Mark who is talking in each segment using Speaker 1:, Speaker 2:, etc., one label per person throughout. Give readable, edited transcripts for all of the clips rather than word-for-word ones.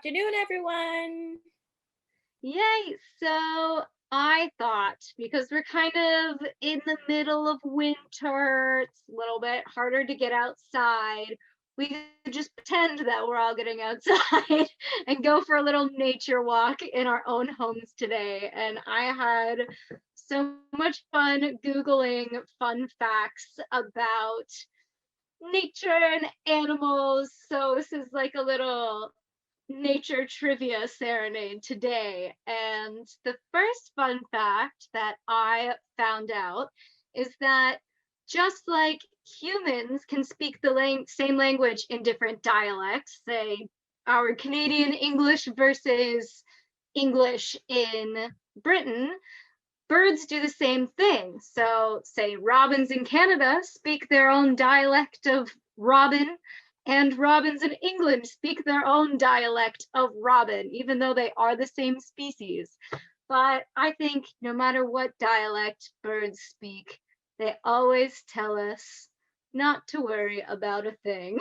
Speaker 1: afternoon, everyone.
Speaker 2: Yay! So I thought, because we're kind of in the middle of winter, it's a little bit harder to get outside. We could just pretend that we're all getting outside and go for a little nature walk in our own homes today. And I had so much fun Googling fun facts about nature and animals. So this is like a little nature trivia serenade today. And the first fun fact that I found out is that just like humans can speak the same language in different dialects, say our Canadian English versus English in Britain, birds do the same thing. So say robins in Canada speak their own dialect of robin, and robins in England speak their own dialect of robin, even though they are the same species. But I think no matter what dialect birds speak, they always tell us not to worry about a thing.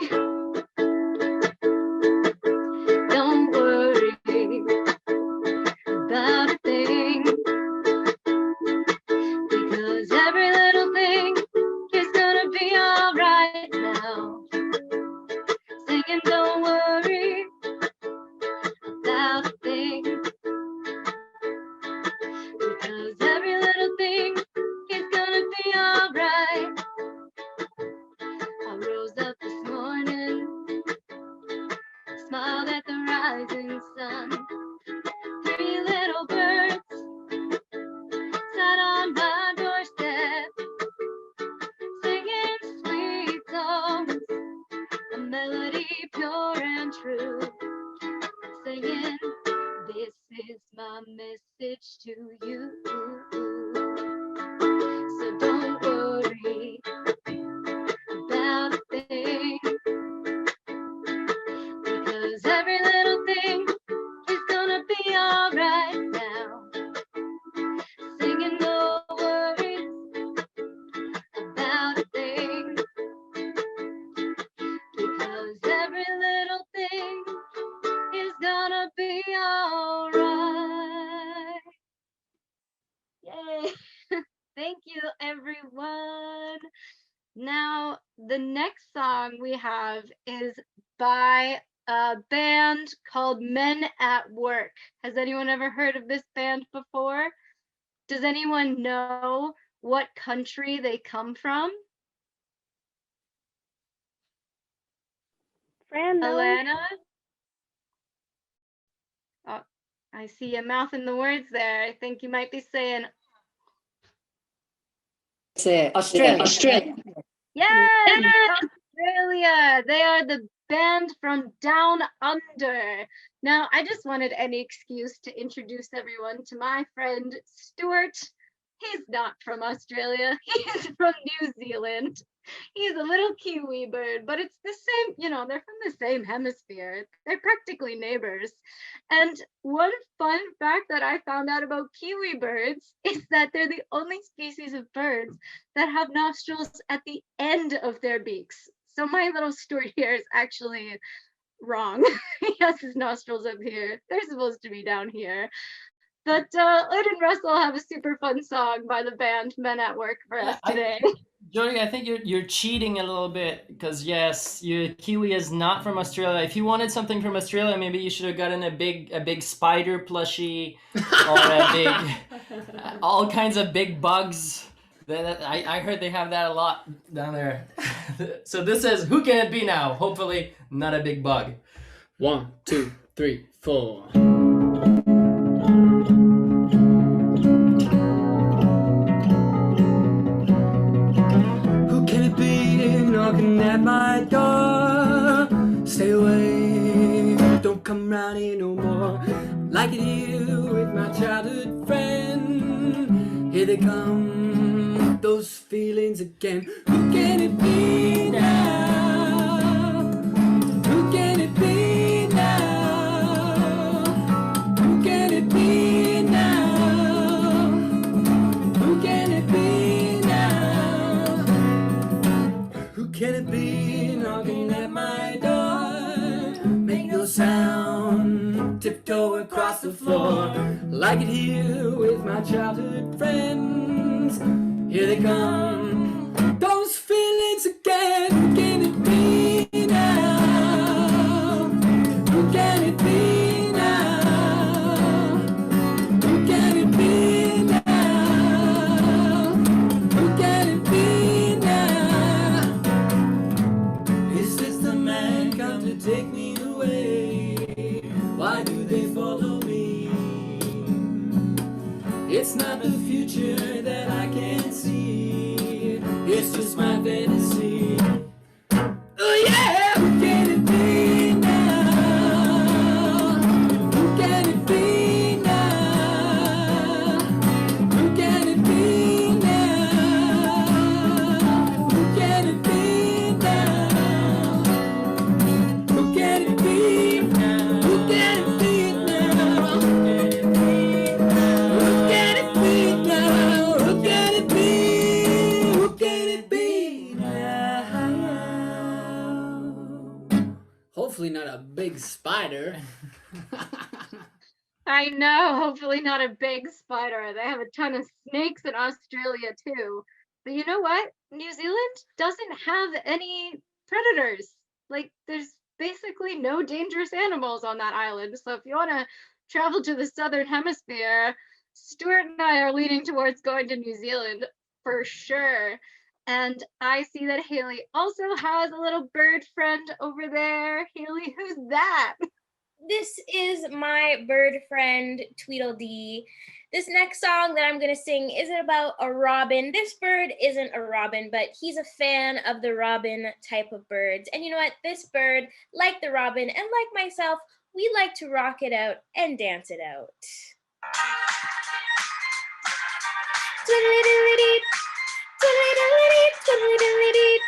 Speaker 2: Don't worry about a thing, because every little thing is gonna be all right now. Singing, don't worry about a thing, because every little thing is gonna be all right. I rose up this morning, smiled at the rising sun. 3 little birds sat on my doorstep, singing sweet songs, a melody pure and true, saying, this is my message to you. So don't worry about a thing, because every little thing is gonna be all right now. Singing, no worries about a thing, because every little thing is gonna be all right. Yay! Thank you, everyone. Now, the next song we have is by a band called Men at Work. Has anyone ever heard of this band before? Does anyone know what country they come from? Alana? Oh, I see you mouthing the words there. I think you might be saying
Speaker 3: Australia.
Speaker 2: yes, Australia. They are the band from Down Under. Now, I just wanted any excuse to introduce everyone to my friend Stuart. He's not from Australia. He's from New Zealand. He's a little Kiwi bird, but it's the same, they're from the same hemisphere. They're practically neighbors. And one fun fact that I found out about Kiwi birds is that they're the only species of birds that have nostrils at the end of their beaks. So my little Stuart here is actually wrong. He has his nostrils up here. They're supposed to be down here. But Lyd and Russell have a super fun song by the band Men at Work for us today.
Speaker 3: Jody, I think you're cheating a little bit because yes, your Kiwi is not from Australia. If you wanted something from Australia, maybe you should have gotten a big spider plushie or a big all kinds of big bugs. I heard they have that a lot down there. So this is Who Can It Be Now? Hopefully not a big bug.
Speaker 4: 1, 2, 3, 4. Knocking at my door, stay away, don't come round here no more. Like it here with my childhood friend, here they come, those feelings again. Who can it be now? Who can it be now? Who can it be now? Who can it be now? Who can it be knocking at my door? Make no sound, tiptoe across the floor. Like it here with my childhood friends. Here they come, those feelings again. Who can it be now? Who can it be now? Who can it be now? Who can it be now? Is this the man come to take me away? Why do they follow me? It's not the future that I can see. It's just my fantasy. Oh yeah! Who can it be now? Who can it be now? Who can it be now? Who can it be now? Who can it be now? Who can it be now? Who can it be now? Who can it be? Who can it be now? Hopefully not a big spider.
Speaker 2: I know, hopefully not a big spider. They have a ton of snakes in Australia too. But you know what? New Zealand doesn't have any predators. Like, there's basically no dangerous animals on that island. So if you want to travel to the southern hemisphere, Stuart and I are leaning towards going to New Zealand for sure. And I see that Haley also has a little bird friend over there. Haley, who's that?
Speaker 1: This is my bird friend, Tweedledee. This next song that I'm going to sing isn't about a robin. This bird isn't a robin, but he's a fan of the robin type of birds. And you know what? This bird, like the robin and like myself, we like to rock it out and dance it out. Twiddly-doo-dee, twiddly-doo-dee, twiddly-doo-dee,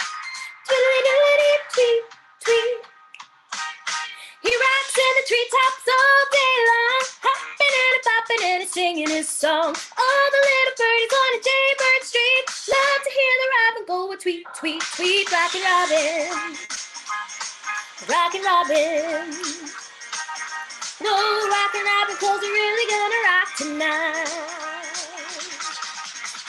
Speaker 1: twiddly-doo-dee, tweet, tweet. He rocks in the treetops all day long, hopping and bopping and singing his song. All the little birdies on a jaybird street love to hear the robin go a tweet, tweet, tweet. Rockin' Robin, Rockin' Robin. No, Rockin' Robin, 'cause we're really gonna rock tonight.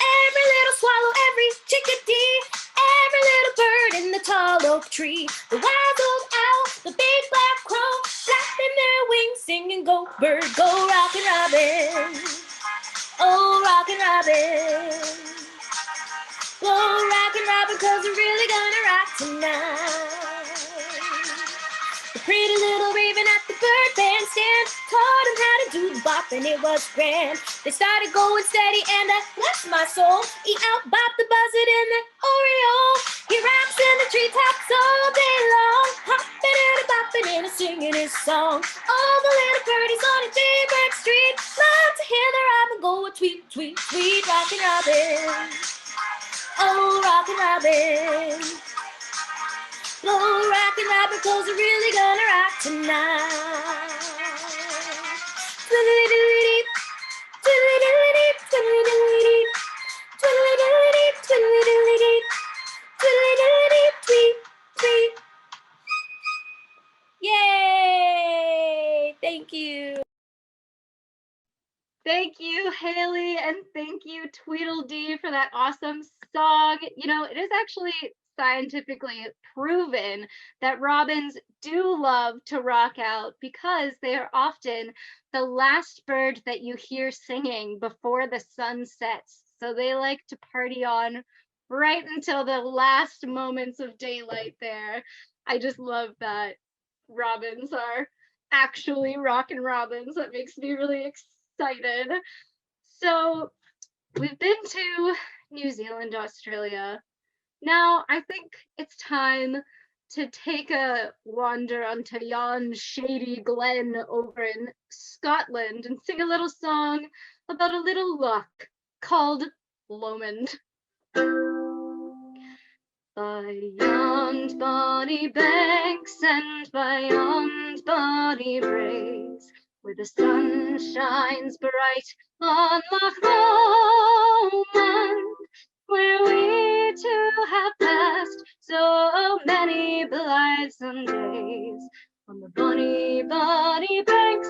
Speaker 1: Every little swallow, every chickadee, every little bird in the tall oak tree, the wild old owl, the big black crow, flapping their wings, singing go bird, go Rockin' Robin. Oh, Rockin' Robin. Oh, Rockin' Robin, 'cause we're really gonna rock tonight. The pretty little raven at the bird bandstand taught him how to do the bop, and it was grand. They started going steady, and bless my soul, he out-bopped the buzzard and the oriole. He rocks in the treetops all day long, hopping and bopping and singing his song. All the little birdies on a jaybird street love to hear the robin go a tweet, tweet, tweet. Rockin' Robin, oh, Rockin' Robin. Oh, Rockin' Robin, 'cause we're really gonna rock tonight. Twiddly-doo-dee, twiddly-doo-dee, twiddly-doo-dee, twiddly-doo-dee, twiddly-doo-dee, twiddly-doo-dee, tweet, tweet. Yay! Thank you.
Speaker 2: Thank you, Haley, and thank you, Tweedledee, for that awesome song. You know, it is actually scientifically proven that robins do love to rock out because they are often the last bird that you hear singing before the sun sets. So they like to party on right until the last moments of daylight there. I just love that robins are actually rockin' robins. That makes me really excited. So we've been to New Zealand, Australia. Now I think it's time to take a wander onto yon shady glen over in Scotland and sing a little song about a little loch called Lomond. By yon bonny banks and by yon bonny braes, where the sun shines bright on Loch Lomond, where we two have passed so many blithesome days, on the bonny, bonny banks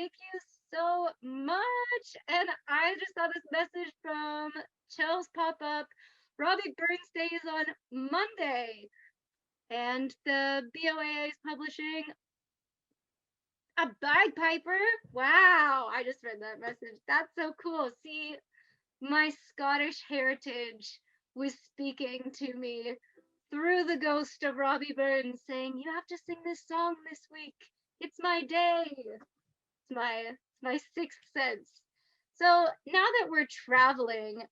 Speaker 2: thank you so much. And I just saw this message from Chels pop up. Robbie Burns Day is on Monday, and the BOAA is publishing a bagpiper. Wow, I just read that message. That's so cool. See, my Scottish heritage was speaking to me through the ghost of Robbie Burns, saying, "You have to sing this song this week. It's my day." It's my sixth sense. So now that we're traveling,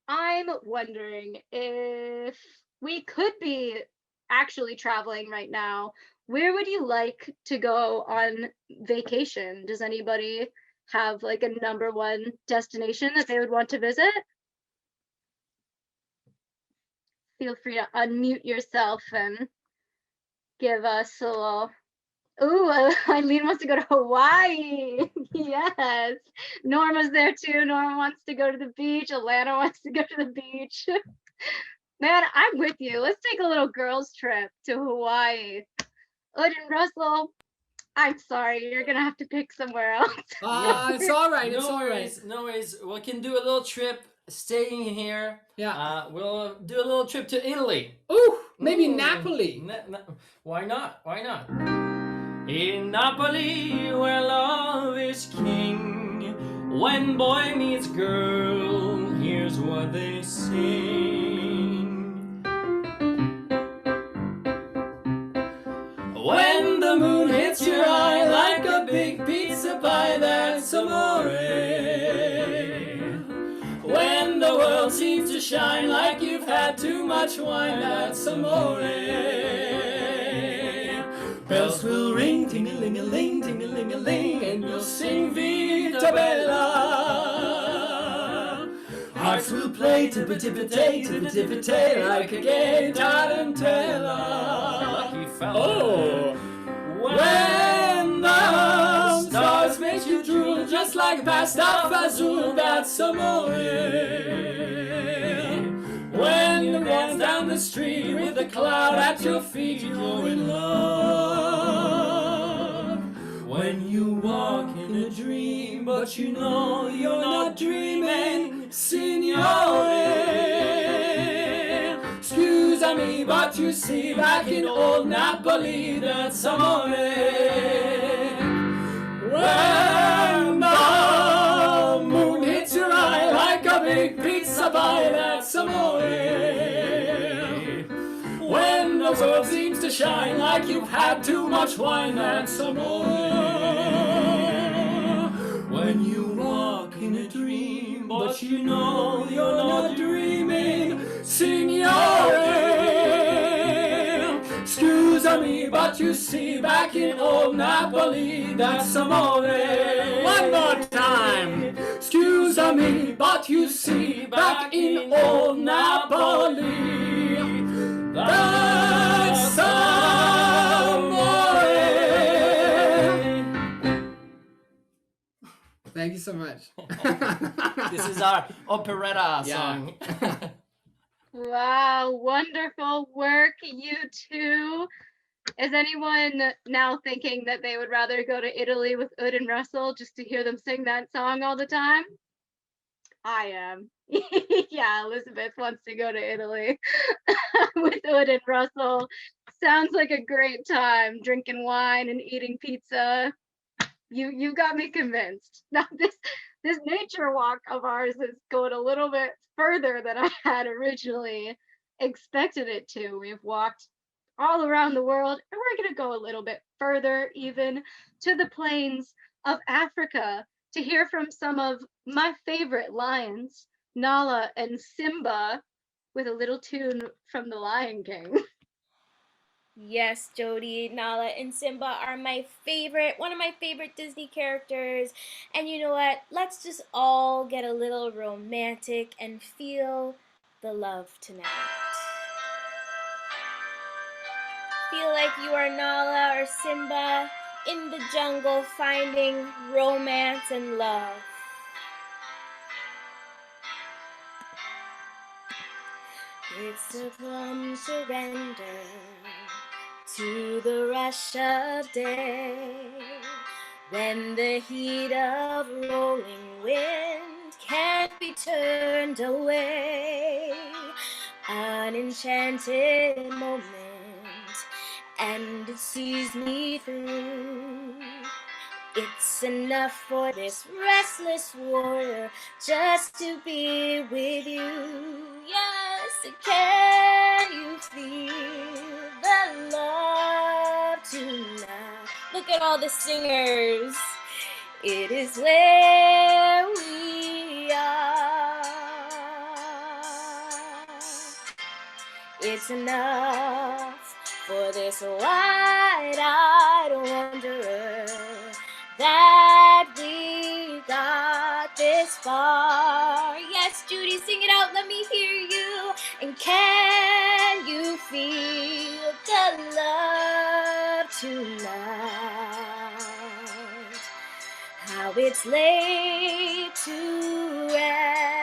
Speaker 2: I'm wondering if we could be actually traveling right now. Where would you like to go on vacation? Does anybody have like a number one destination that they would want to visit? Feel free to unmute yourself and give us a little. Ooh, Eileen wants to go to Hawaii. Yes. Norma's there too. Norma wants to go to the beach. Alana wants to go to the beach. Man, I'm with you. Let's take a little girls trip to Hawaii. Hood and Russell, I'm sorry. You're going to have to pick somewhere else.
Speaker 4: It's all right. It's
Speaker 3: No
Speaker 4: all right.
Speaker 3: worries, no worries. We can do a little trip staying here.
Speaker 4: Yeah.
Speaker 3: We'll do a little trip to Italy.
Speaker 4: Ooh, maybe
Speaker 3: Mm.
Speaker 4: Napoli.
Speaker 3: Why not? Why not? In Napoli, where love is king, when boy meets girl, here's what they sing. When the moon hits your eye like a big pizza pie, that's amore. When the world seems to shine like you've had too much wine, that's amore. Bells will ring, ting-a-ling-a-ling, ting-a-ling-a-ling, and you'll sing Vita Bella. Hearts will play tippa-tippa-tay, tippa-tippa-tay, like a gay tarantella. Lucky fella. Oh! When the stars make you drool, just like pasta fazool, that's amore. When you dance down the street with a cloud at your feet, you're in love. When you walk in a dream, but you know you're not dreaming, signore. Scusami, but you see, back in old Napoli, that's amore. When the moon hits your eye like a big pizza pie, that's amore. When the world seems to shine like you've had too much wine, that's amore. When you walk in a dream, but you know you're not dreaming, signore. Scusami, but you see, back in old Napoli, that's amore. One more time. Scusami, but you see, back in old Napoli, that's amore.
Speaker 4: Thank you so much.
Speaker 3: This is our operetta
Speaker 4: Yeah.
Speaker 3: song.
Speaker 2: Wow, wonderful work, you two. Is anyone now thinking that they would rather go to Italy with Ud and Russell just to hear them sing that song all the time? I am. Yeah, Elizabeth wants to go to Italy with Ud and Russell. Sounds like a great time, drinking wine and eating pizza. You got me convinced. Now this nature walk of ours is going a little bit further than I had originally expected it to. We've walked all around the world, and we're going to go a little bit further, even to the plains of Africa, to hear from some of my favorite lions, Nala and Simba, with a little tune from The Lion King.
Speaker 1: Yes, Jody, Nala, and Simba are my favorite, one of my favorite Disney characters. And you know what? Let's just all get a little romantic and feel the love tonight. Feel like you are Nala or Simba in the jungle finding romance and love. It's a plum surrender to the rush of day, when the heat of rolling wind can't be turned away. An enchanted moment, and it sees me through. It's enough for this restless warrior just to be with you. Yes, can you feel the love tonight? Look at all the singers. It is where we are. It's enough for this wide-eyed wanderer that we got this far. Yes, Judy, sing it out, let me hear you. And can you feel the love tonight? How it's laid to rest.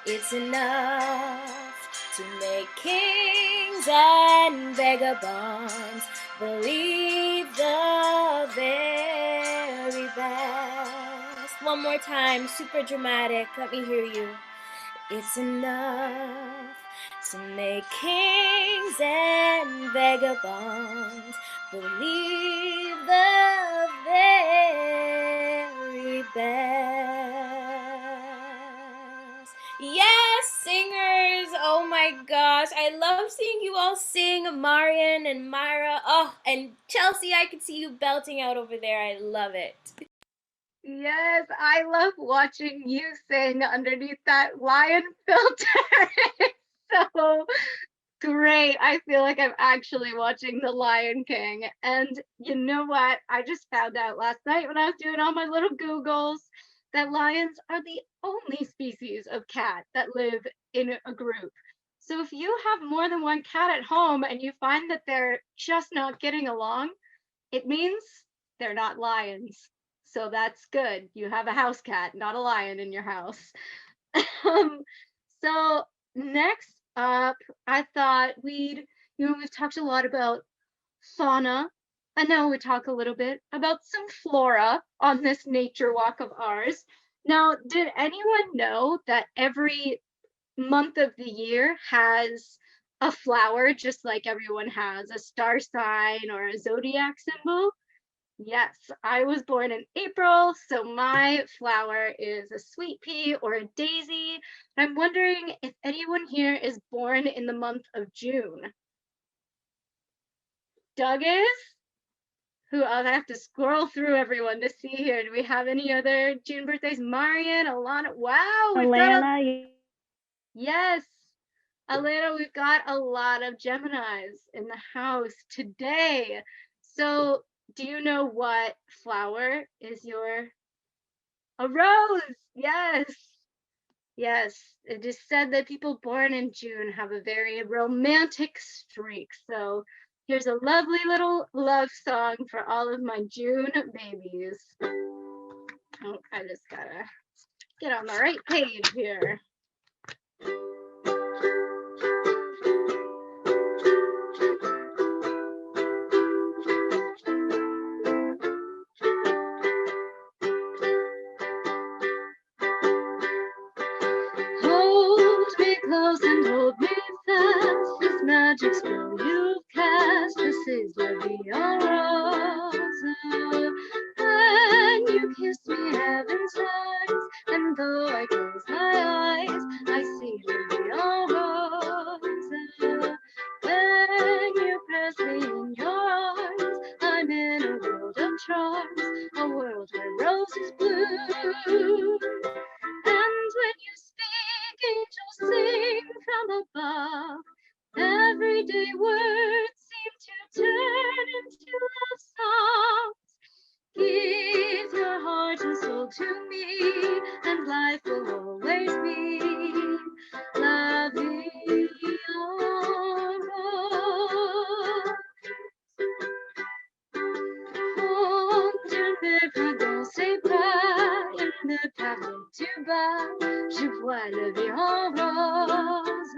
Speaker 1: It's enough to make kings and vagabonds believe the very best. One more time, super dramatic, let me hear you. It's enough to make kings and vagabonds believe the very best. Yes, singers! Oh my gosh, I love seeing you all sing, Marian and Myra. Oh, and Chelsea, I could see you belting out over there. I love it.
Speaker 2: Yes, I love watching you sing underneath that lion filter. It's so great. I feel like I'm actually watching The Lion King. And you know what? I just found out last night when I was doing all my little Googles that lions are the only species of cat that live in a group. So if you have more than one cat at home and you find that they're just not getting along, it means they're not lions. So that's good. You have a house cat, not a lion in your house. So next up, I thought we've talked a lot about fauna, and now we talk a little bit about some flora on this nature walk of ours. Now, did anyone know that every month of the year has a flower, just like everyone has a star sign or a zodiac symbol? Yes, I was born in April, so my flower is a sweet pea or a daisy. I'm wondering if anyone here is born in the month of June. Doug is? Who I have to scroll through everyone to see here. Do we have any other June birthdays? Marian, Alana. Wow, we've got yes. Alana, we've got a lot of Geminis in the house today. So do you know what flower is a rose? Yes. Yes. It is said that people born in June have a very romantic streak. So here's a lovely little love song for all of my June babies. Oh, I just gotta get on the right page here. Hold me close and hold me fast. This magic spell you've cast. This is Leviosa. When you kiss me, heaven shines, and though I close my eyes, I see Leviosa. When you press me in your arms, I'm in a world of charms, a world where roses bloom. And when you speak, angels sing from above. Everyday words seem to turn into love songs. Give your heart and soul to me, and life will always be loving. Ne pas, il ne parle-tu pas, je vois le vie en rose.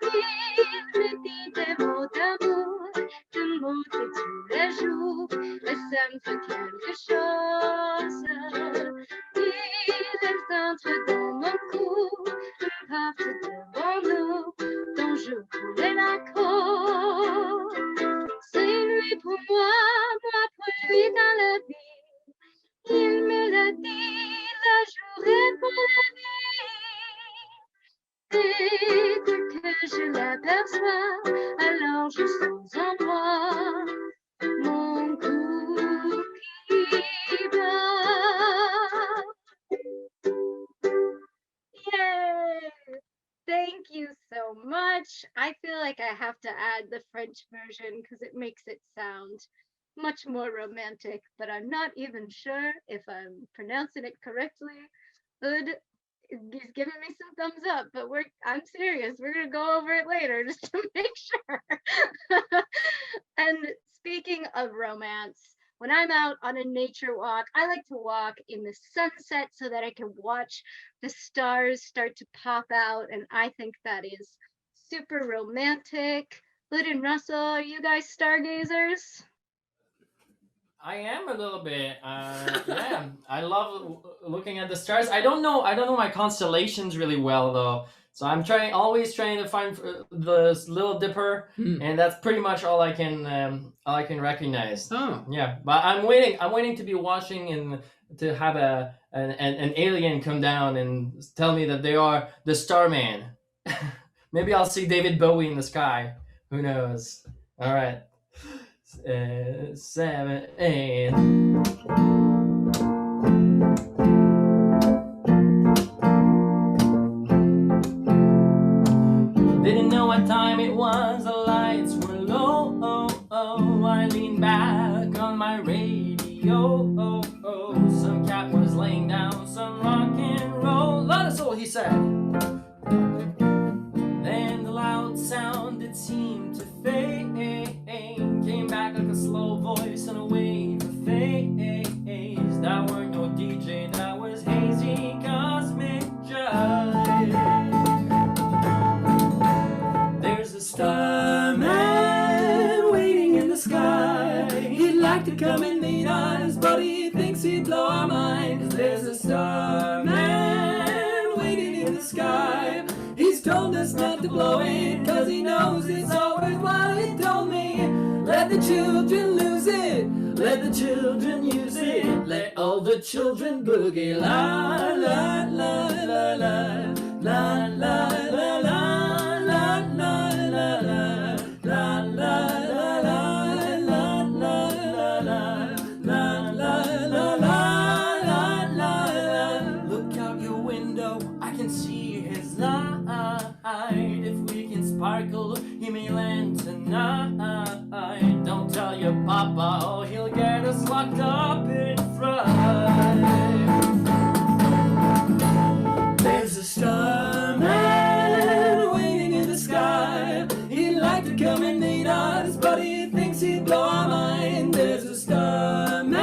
Speaker 2: Il me dit des mots d'amour, de mots de et ça me fait quelque chose. Il entre dans mon cou, une porte devant nous, dont je voulais la côte. C'est lui pour moi, moi pour lui dans la vie. Il me l'a dit, la journée pour la vie. Dès que je l'aperçois, alors je sens en moi mon cou qui bat. Yay! Thank you so much. I feel like I have to add the French version because it makes it sound much more romantic, but I'm not even sure if I'm pronouncing it correctly. Hood is giving me some thumbs up, but I'm serious. We're gonna go over it later just to make sure. And speaking of romance, when I'm out on a nature walk, I like to walk in the sunset so that I can watch the stars start to pop out, and I think that is super romantic. Hood and Russell, are you guys stargazers?
Speaker 3: I am a little bit. Yeah, I love looking at the stars. I don't know my constellations really well though. So I'm always trying to find the Little Dipper, and that's pretty much all I can recognize.
Speaker 4: Oh,
Speaker 3: Yeah, but I'm waiting to be watching and to have an alien come down and tell me that they are the Starman. Maybe I'll see David Bowie in the sky. Who knows? All right. 7, 8. Didn't know what time it was, the lights were low. I leaned back on my radio. Some cat was laying down some rock and roll. Lot of soul, he said. Then the loud sound, it seemed to fade. Came back like a slow voice on a wave of phase. That weren't no DJ, that was hazy cosmic joy. There's a
Speaker 4: starman waiting in the sky. He'd like to come and meet us, but he thinks he'd blow our minds. There's a starman waiting in the sky. He's told us not to blow it, cause he knows it's all worthwhile. He told me, let the children lose it, let the children use it, let all the children boogie. La la la la la la la la la la la la la la la. Look out your window, I can see his light. If we can sparkle, he may land tonight. Don't tell your papa, or he'll get us locked up in front. There's a starman waiting in the sky. He'd like to come and meet us, but he thinks he'd blow our mind. There's a starman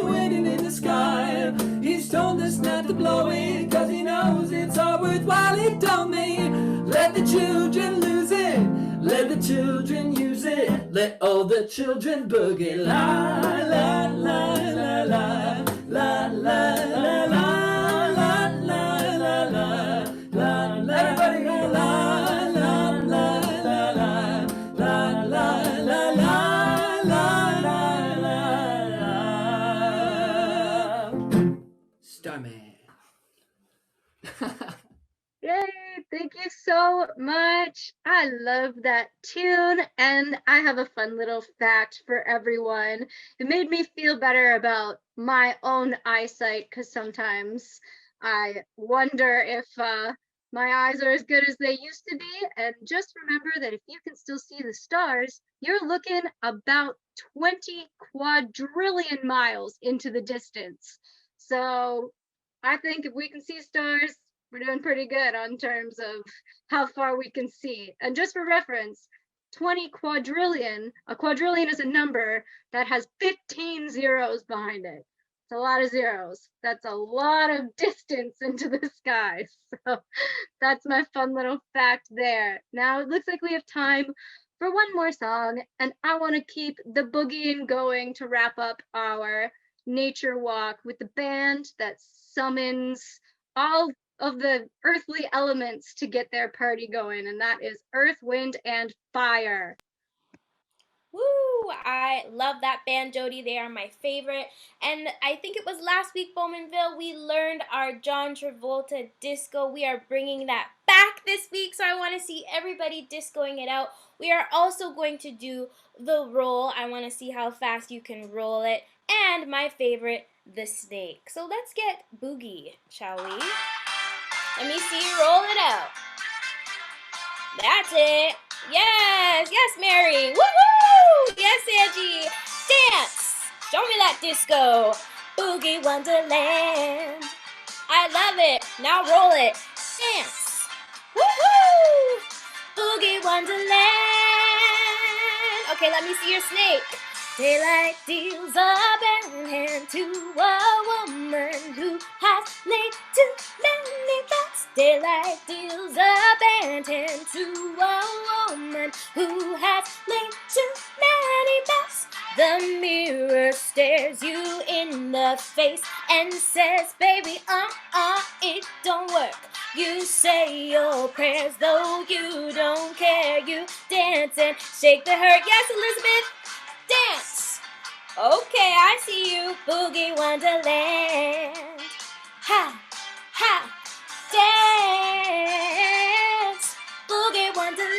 Speaker 4: waiting in the sky. He's told us not to blow it, cause he knows it's all worthwhile. He told me, let the children lose it, let the children use it, let all the children boogie. La la la la la la la la la la la la la. Everybody go la la la la la la la la la la la. Starman.
Speaker 2: Yay! Thank you so much. I love that tune, and I have a fun little fact for everyone. It made me feel better about my own eyesight because sometimes I wonder if my eyes are as good as they used to be. And just remember that if you can still see the stars, you're looking about 20 quadrillion miles into the distance. So I think if we can see stars, we're doing pretty good on terms of how far we can see. And just for reference, 20 quadrillion, a quadrillion is a number that has 15 zeros behind it. It's a lot of zeros. That's a lot of distance into the sky. So that's my fun little fact there. Now it looks like we have time for one more song, and I want to keep the boogieing going to wrap up our nature walk with the band that summons all of the earthly elements to get their party going, and that is Earth, Wind, and Fire.
Speaker 1: Woo! I love that band, Jody. They are my favorite. And I think it was last week, Bowmanville, we learned our John Travolta disco. We are bringing that back this week, so I want to see everybody discoing it out. We are also going to do the roll. I want to see how fast you can roll it. And my favorite, the snake. So let's get boogie, shall we? Let me see you roll it out. That's it. Yes, yes, Mary. Woohoo! Yes, Angie. Dance. Show me that disco. Boogie Wonderland. I love it. Now roll it. Dance. Woohoo! Boogie Wonderland. Okay, let me see your snake. Daylight deals a bad hand to a woman who has laid too many bets. Daylight deals a bad hand to a woman who has laid too many bets. The mirror stares you in the face and says, baby, it don't work. You say your prayers though you don't care. You dance and shake the hurt. Yes, Elizabeth. Dance. Okay, I see you, Boogie Wonderland. Ha, ha, dance, Boogie Wonderland.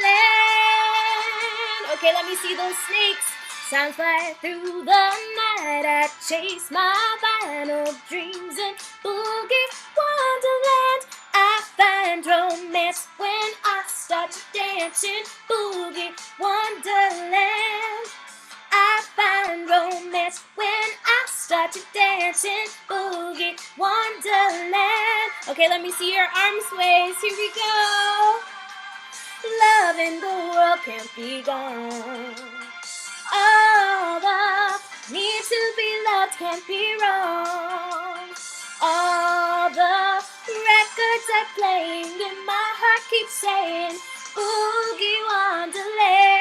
Speaker 1: Okay, let me see those snakes. Sounds fly through the night. I chase my final dreams in Boogie Wonderland. I find romance when I start to dance in Boogie Wonderland. I find romance when I start to dance in Boogie Wonderland. Okay, let me see your arm sways. Here we go. Love in the world can't be gone. All the need to be loved can't be wrong. All the records are playing and my heart keeps saying Boogie Wonderland.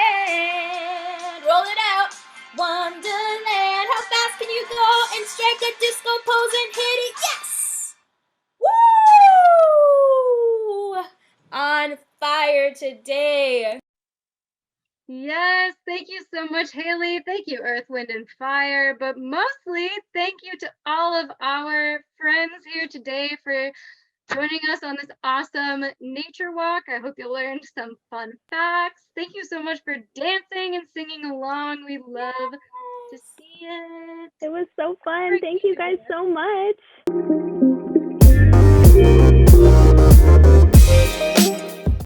Speaker 1: Roll it out. Wonderland, how fast can you go and strike a disco pose and hit it? Yes! Woo! On fire today.
Speaker 2: Yes, thank you so much, Haley. Thank you, Earth, Wind, and Fire. But mostly, thank you to all of our friends here today for joining us on this awesome nature walk. I hope you learned some fun facts. Thank you so much for dancing and singing along. We love to see it.
Speaker 5: It was so fun. Thank you guys so much.